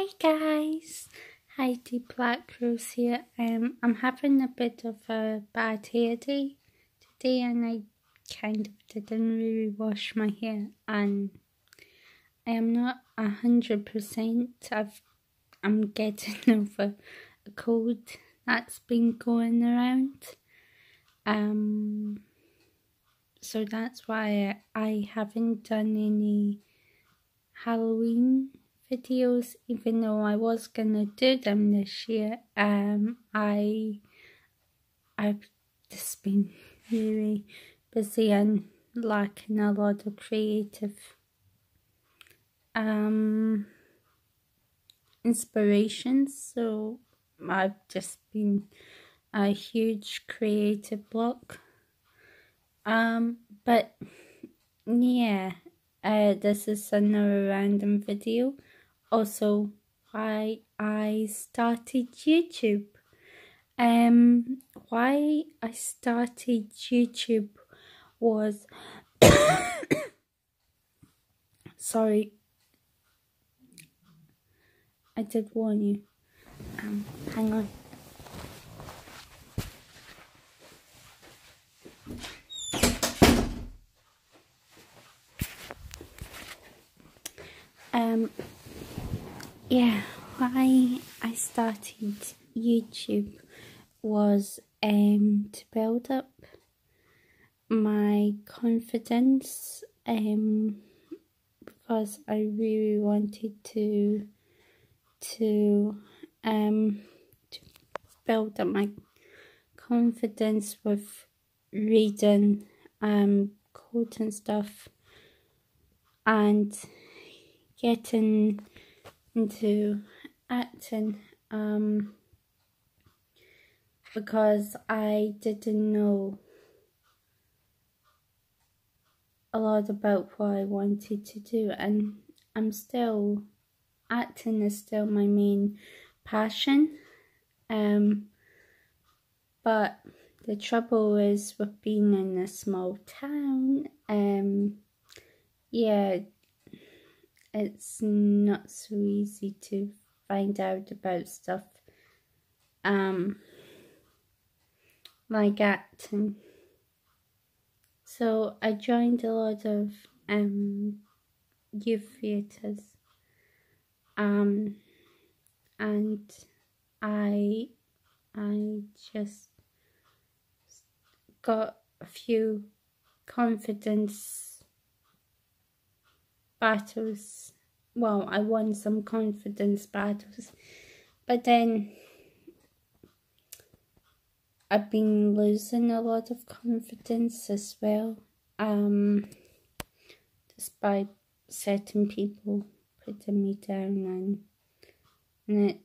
Hi guys, Heidi Black Rose here. I'm having a bit of a bad hair day today, and I kind of didn't really wash my hair, and I am not 100%. I'm getting over a cold that's been going around. So that's why I haven't done any Halloween videos, even though I was gonna do them this year. I've just been really busy and lacking a lot of creative inspirations, so I've just been a huge creative block. But yeah, this is another random video. Also, why I started YouTube. Why I started YouTube was sorry, I did warn you. Hang on. Yeah, why I started YouTube was to build up my confidence, because I really wanted to build up my confidence with reading quotes and stuff, and getting into acting, because I didn't know a lot about what I wanted to do, and acting is still my main passion. But the trouble is with being in a small town, yeah, it's not so easy to find out about stuff like acting. So I joined a lot of youth theatres, and I just got a few confidence battles. Well, I won some confidence battles, but then I've been losing a lot of confidence as well, despite certain people putting me down, and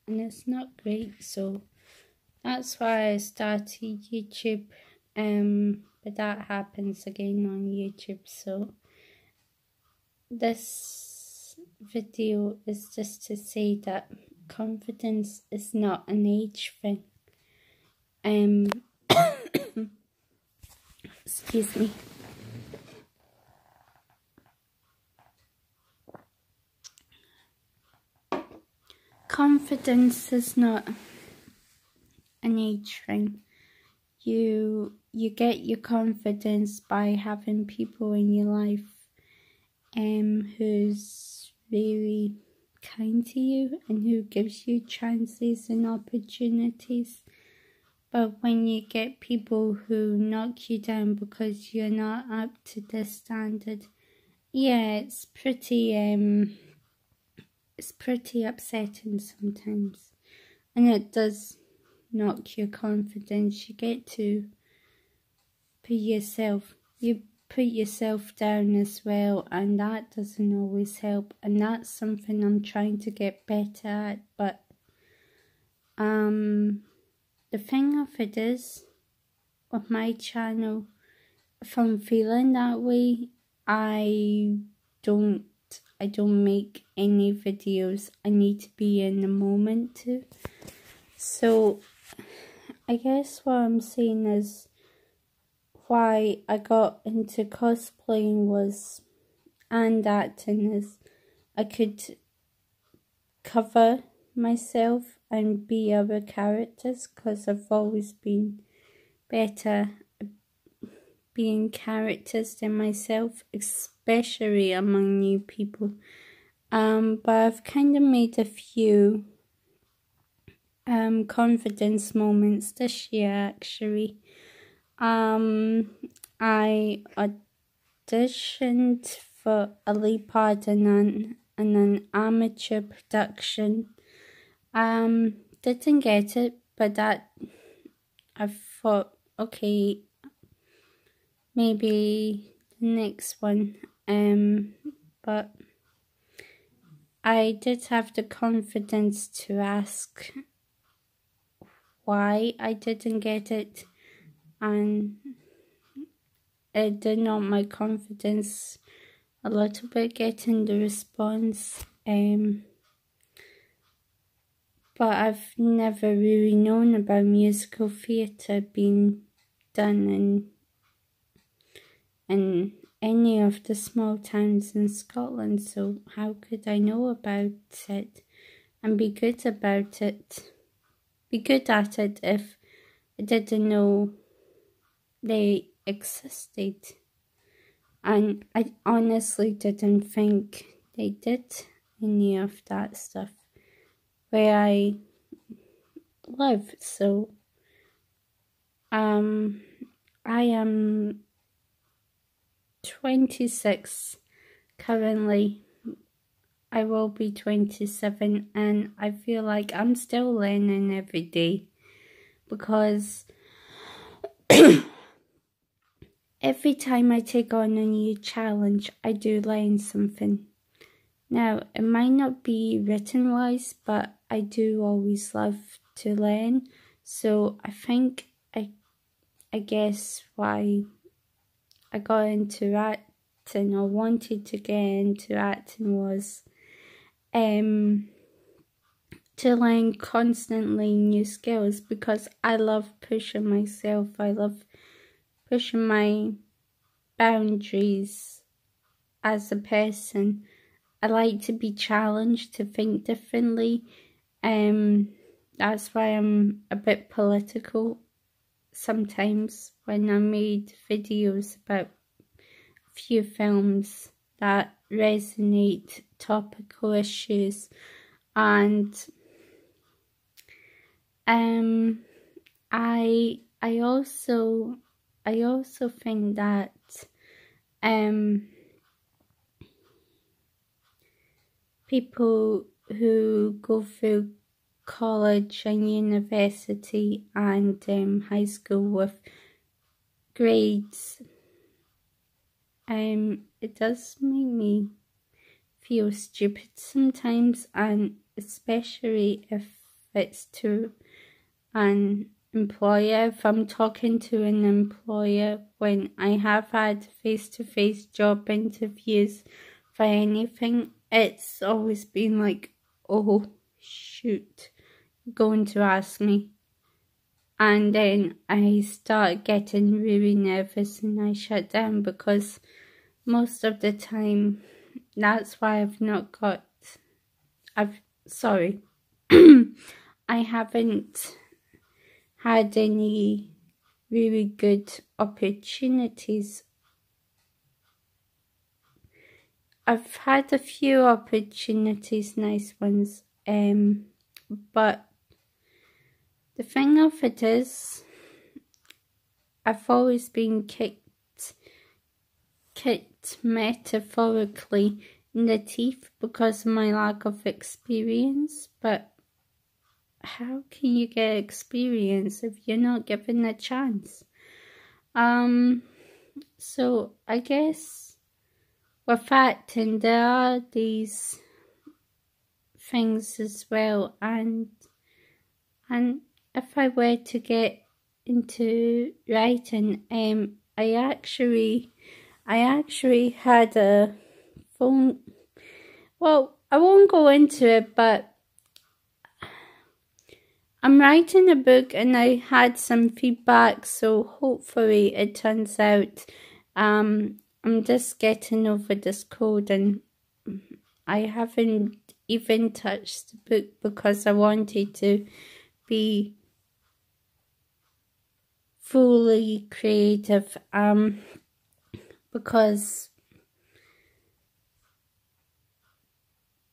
it's not great. So that's why I started YouTube, but that happens again on YouTube. So this video is just to say that confidence is not an age thing. Excuse me. Confidence is not an age thing. You get your confidence by having people in your life who's really kind to you and who gives you chances and opportunities. But when you get people who knock you down because you're not up to their standard, yeah, it's pretty upsetting sometimes, and it does knock your confidence. You get to put yourself down as well, and that doesn't always help, and that's something I'm trying to get better at. But the thing of it is, with my channel, if I'm feeling that way, I don't make any videos. I need to be in the moment too. So I guess what I'm saying is, why I got into cosplaying and acting is I could cover myself and be other characters, because I've always been better being characters than myself, especially among new people. But I've kind of made a few confidence moments this year, actually. I auditioned for a lead part in an amateur production. Didn't get it, but I thought, okay, maybe the next one. But I did have the confidence to ask why I didn't get it, and it did not my confidence a little bit getting the response. But I've never really known about musical theatre being done in any of the small towns in Scotland, so how could I know about it and be good about it? Be good at it if I didn't know they existed. And I honestly didn't think they did any of that stuff where I live. So I am 26 currently. I will be 27, and I feel like I'm still learning every day, because every time I take on a new challenge, I do learn something. Now, it might not be written wise, but I do always love to learn. So I think I guess why I got into acting or wanted to get into acting was to learn constantly new skills, because I love pushing myself. I love pushing my boundaries as a person. I like to be challenged to think differently. That's why I'm a bit political sometimes when I made videos about a few films that resonate topical issues. And I also think that people who go through college and university and high school with grades, it does make me feel stupid sometimes, and especially if it's to an employer. If I'm talking to an employer when I have had face-to-face job interviews for anything, it's always been like, oh shoot, you're going to ask me. And then I start getting really nervous and I shut down, because most of the time that's why I haven't had any really good opportunities. I've had a few opportunities, nice ones, but the thing of it is, I've always been kicked metaphorically in the teeth because of my lack of experience. But how can you get experience if you're not given a chance? So I guess with acting, there are these things as well, and if I were to get into writing, I actually had a phone. Well, I won't go into it, but I'm writing a book and I had some feedback, so hopefully it turns out. I'm just getting over this cold, and I haven't even touch the book because I wanted to be fully creative, because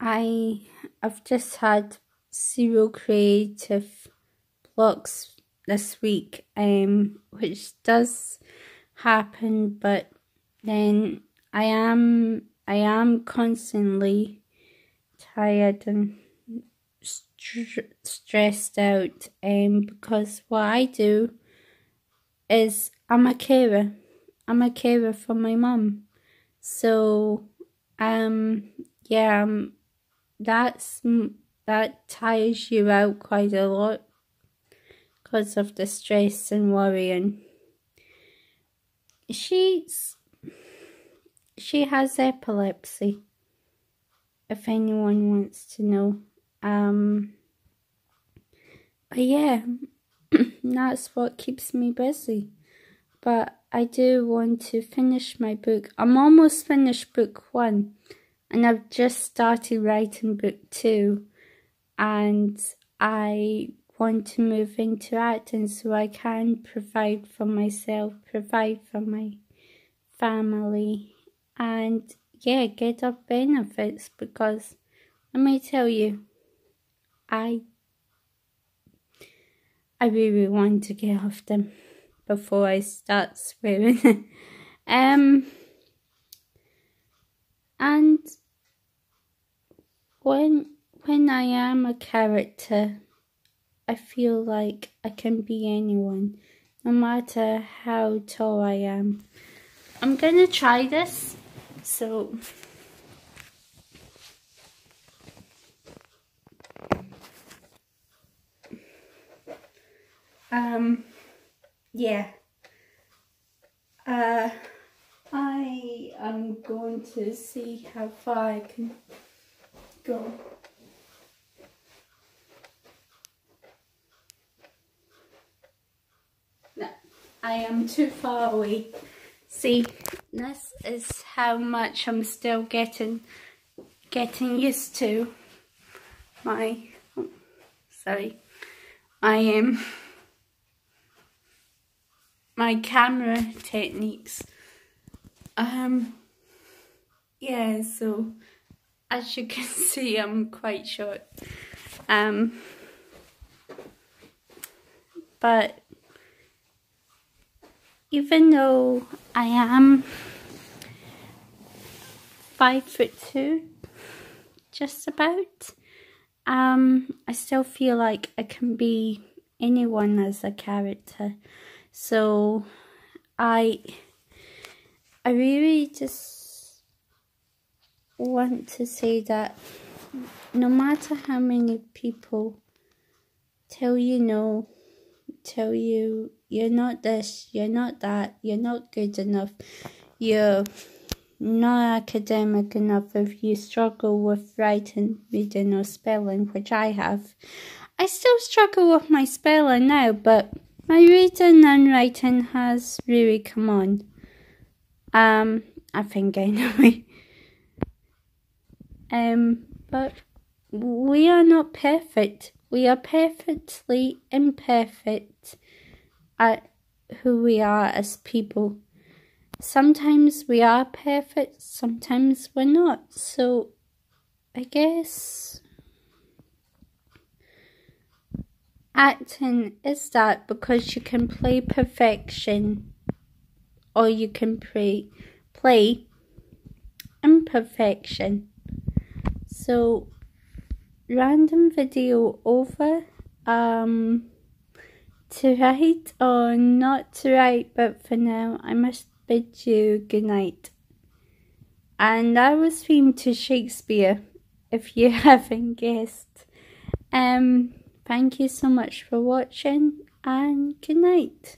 I've just had 0 creative blocks this week, which does happen, but then I am constantly tired and stressed out, because what I do is I'm a carer for my mum. So yeah, that tires you out quite a lot because of the stress and worrying. She has epilepsy, if anyone wants to know. But yeah, that's what keeps me busy. But I do want to finish my book. I'm almost finished book 1, and I've just started writing book 2, and I want to move into acting so I can provide for myself, provide for my family, and yeah, get off benefits, because let me tell you, I really want to get off them before I start swearing. And when I am a character, I feel like I can be anyone, no matter how tall I am. I'm gonna try this, so yeah. I am going to see how far I can go. No, I am too far away. See, this is how much I'm still getting used to my, my camera techniques. Yeah, so as you can see, I'm quite short. But even though I am 5'2", just about, I still feel like I can be anyone as a character. So I really just want to say that no matter how many people tell you no, tell you you're not this, you're not that, you're not good enough, you're not academic enough, if you struggle with writing, reading or spelling, which I have. I still struggle with my spelling now, but my reading and writing has really come on. I think anyway. But we are not perfect. We are perfectly imperfect at who we are as people. Sometimes we are perfect, sometimes we're not. So I guess acting is that, because you can play perfection or you can play imperfection. So random video over. To write or not to write, but for now I must bid you good night. And that was themed to Shakespeare, if you haven't guessed. Thank you so much for watching, and good night.